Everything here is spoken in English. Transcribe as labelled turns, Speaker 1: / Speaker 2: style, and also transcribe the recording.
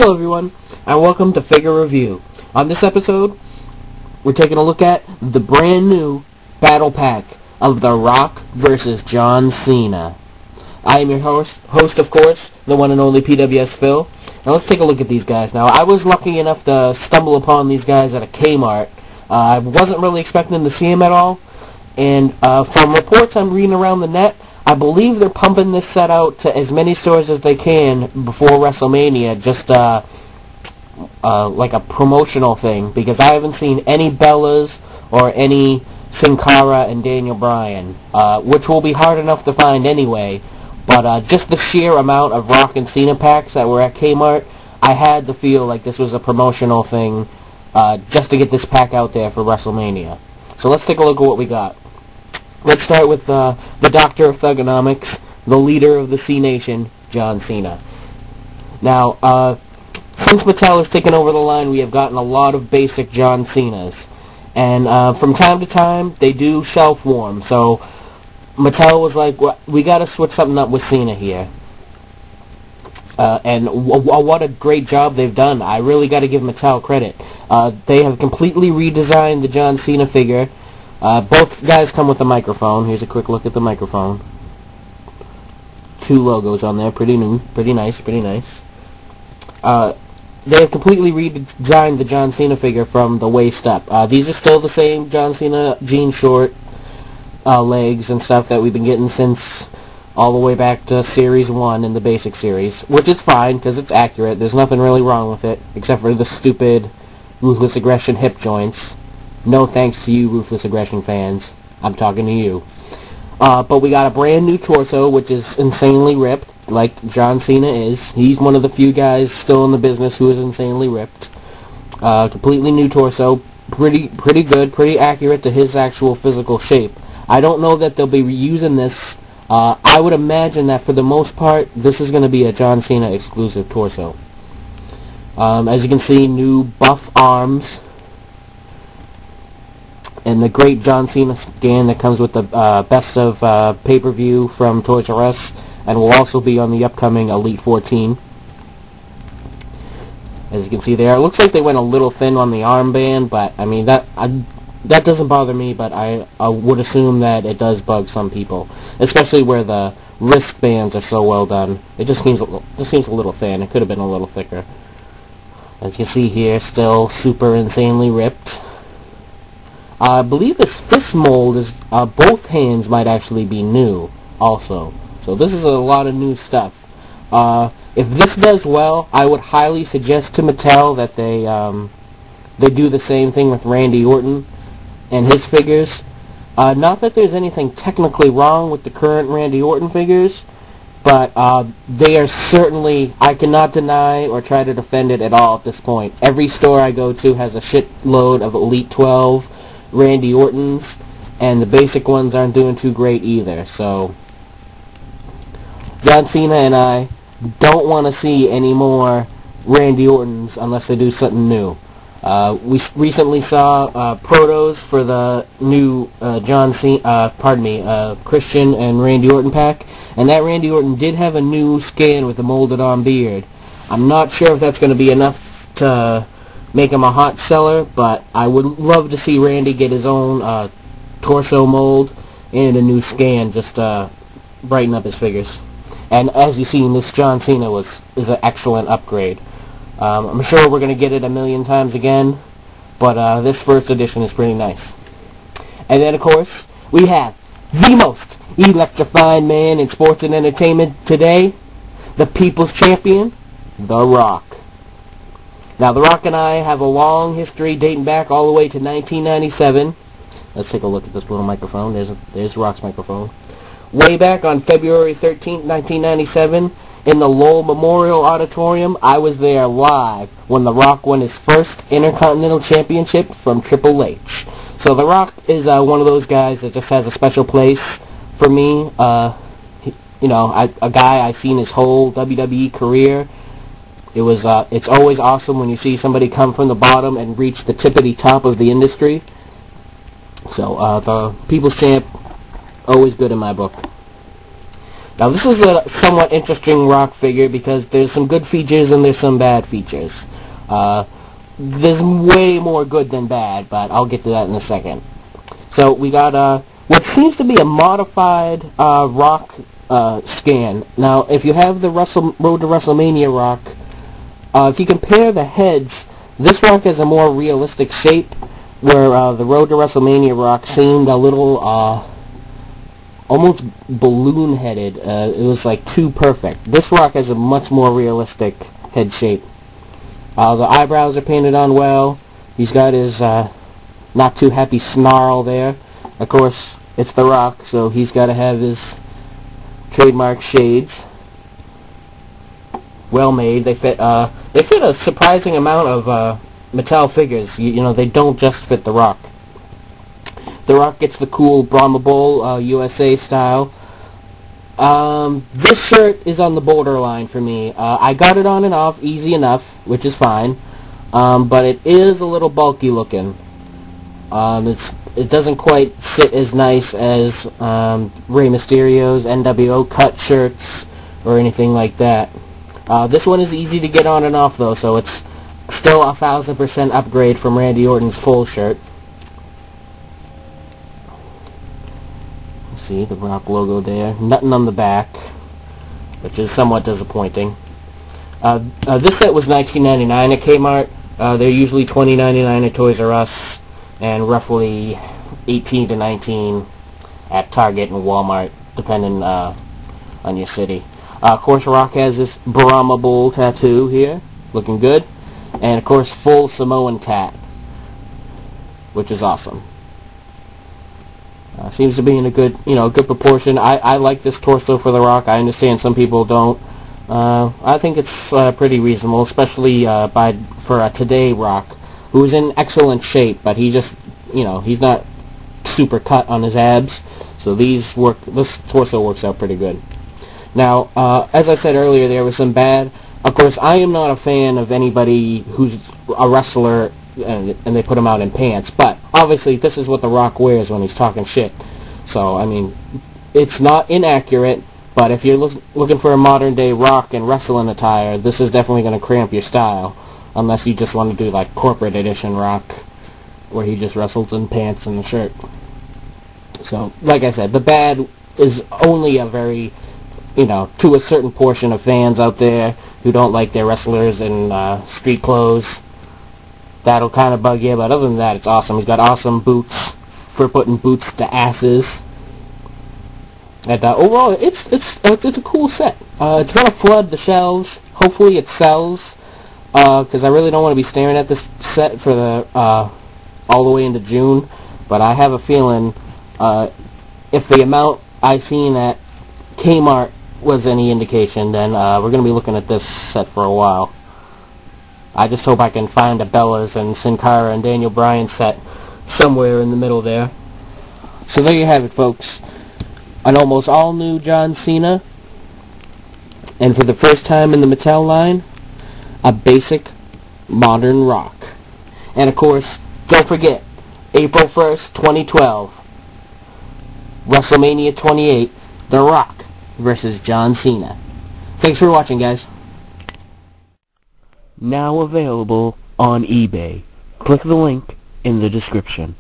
Speaker 1: Hello everyone, and welcome to Figure Review. On this episode, we're taking a look at the brand new Battle Pack of The Rock versus John Cena. I am your host of course, the one and only PWS Phil. Now let's take a look at these guys. Now I was lucky enough to stumble upon these guys at a Kmart. I wasn't really expecting to see them at all, and from reports I'm reading around the net, I believe they're pumping this set out to as many stores as they can before WrestleMania, just like a promotional thing, because I haven't seen any Bellas or any Sin Cara and Daniel Bryan, which will be hard enough to find anyway, but just the sheer amount of Rock and Cena packs that were at Kmart, I had to feel like this was a promotional thing just to get this pack out there for WrestleMania. So let's take a look at what we got. Let's start with the Doctor of Thugonomics, the leader of the C-Nation, John Cena. Now, since Mattel has taken over the line, we have gotten a lot of basic John Cenas. And from time to time, they do shelf warm. So Mattel was like, we got to switch something up with Cena here. And what a great job they've done. I really got to give Mattel credit. They have completely redesigned the John Cena figure. Both guys come with a microphone. Here's a quick look at the microphone. Two logos on there. Pretty new. Pretty nice. Pretty nice. They have completely redesigned the John Cena figure from the waist up. These are still the same John Cena jean short legs and stuff that we've been getting since all the way back to Series 1 in the basic series, which is fine because it's accurate. There's nothing really wrong with it, except for the stupid Ruthless Aggression hip joints. No thanks to you, Ruthless Aggression fans. I'm talking to you. But we got a brand new torso, which is insanely ripped, like John Cena is. He's one of the few guys still in the business who is insanely ripped. Completely new torso. Pretty good, pretty accurate to his actual physical shape. I don't know that they'll be reusing this. I would imagine that for the most part, this is going to be a John Cena exclusive torso. As you can see, new buff arms. And the great John Cena scan that comes with the best of pay-per-view from Toys R Us, and will also be on the upcoming Elite 14. As you can see there, it looks like they went a little thin on the armband, but I mean that doesn't bother me. But I would assume that it does bug some people, especially where the wristbands are so well done. It just seems a little thin. It could have been a little thicker. As you can see here, still super insanely ripped. I believe this mold is, both hands might actually be new also. So this is a lot of new stuff. If this does well, I would highly suggest to Mattel that they do the same thing with Randy Orton and his figures. Not that there's anything technically wrong with the current Randy Orton figures, but they are certainly, I cannot deny or try to defend it at all at this point. Every store I go to has a shitload of Elite 12 Randy Ortons, and the basic ones aren't doing too great either. So John Cena and I don't want to see any more Randy Ortons unless they do something new. We recently saw protos for the new Christian and Randy Orton pack, and that Randy Orton did have a new skin with a molded on beard. I'm not sure if that's going to be enough to make him a hot seller, but I would love to see Randy get his own torso mold and a new scan, just brighten up his figures. And as you see, this John Cena is an excellent upgrade. I'm sure we're going to get it a million times again, but this first edition is pretty nice. And then, of course, we have the most electrifying man in sports and entertainment today, the People's Champion, The Rock. Now, The Rock and I have a long history dating back all the way to 1997. Let's take a look at this little microphone. There's Rock's microphone. Way back on February 13th, 1997, in the Lowell Memorial Auditorium, I was there live when The Rock won his first Intercontinental Championship from Triple H. So The Rock is one of those guys that just has a special place for me. You know, a guy I've seen his whole WWE career. It's always awesome when you see somebody come from the bottom and reach the tippity top of the industry. So the People's Champ, always good in my book. Now this is a somewhat interesting Rock figure because there's some good features and there's some bad features. There's way more good than bad, but I'll get to that in a second. So we got what seems to be a modified Rock scan. Now if you have the Road to WrestleMania Rock, if you compare the heads, this Rock has a more realistic shape, where the Road to WrestleMania Rock seemed a little almost balloon-headed. It was like too perfect. This Rock has a much more realistic head shape. The eyebrows are painted on well. He's got his not too happy snarl there. Of course, it's The Rock, so he's got to have his trademark shades. Well made. They fit a surprising amount of Mattel figures. You know, they don't just fit The Rock. The Rock gets the cool Brahma Bull USA style. This shirt is on the borderline for me. I got it on and off easy enough, which is fine, but it is a little bulky looking. It doesn't quite fit as nice as Rey Mysterio's NWO cut shirts or anything like that. This one is easy to get on and off though, so it's still 1,000% upgrade from Randy Orton's full shirt. See the Rock logo there. Nothing on the back, which is somewhat disappointing. This set was $19.99 at Kmart. They're usually $20.99 at Toys R Us, and roughly $18 to $19 at Target and Walmart, depending on your city. Of course, Rock has this Brahma Bull tattoo here, looking good, and of course, full Samoan tat, which is awesome. Seems to be in a good, good proportion. I like this torso for The Rock. I understand some people don't. I think it's pretty reasonable, especially for a Today Rock, who's in excellent shape, but he just, he's not super cut on his abs. So this torso works out pretty good. Now, as I said earlier, there was some bad. Of course, I am not a fan of anybody who's a wrestler and they put him out in pants, but obviously this is what The Rock wears when he's talking shit. So, I mean, it's not inaccurate, but if you're looking for a modern day Rock and wrestling attire, this is definitely going to cramp your style, unless you just want to do like corporate edition Rock, where he just wrestles in pants and a shirt. So, like I said, the bad is only a very, to a certain portion of fans out there who don't like their wrestlers in street clothes. That'll kind of bug you, but other than that, it's awesome. He's got awesome boots for putting boots to asses. And overall, it's a cool set. It's gonna flood the shelves. Hopefully, it sells, because I really don't want to be staring at this set for the all the way into June. But I have a feeling, if the amount I've seen at Kmart was any indication, then we're gonna be looking at this set for a while. I just hope I can find a Bellas and Sin Cara and Daniel Bryan set somewhere in the middle there. So there you have it, folks. An almost all-new John Cena, and for the first time in the Mattel line, a basic modern Rock. And of course, don't forget, April 1st, 2012, WrestleMania 28, The Rock versus John Cena. Thanks for watching, guys. Now available on eBay. Click the link in the description.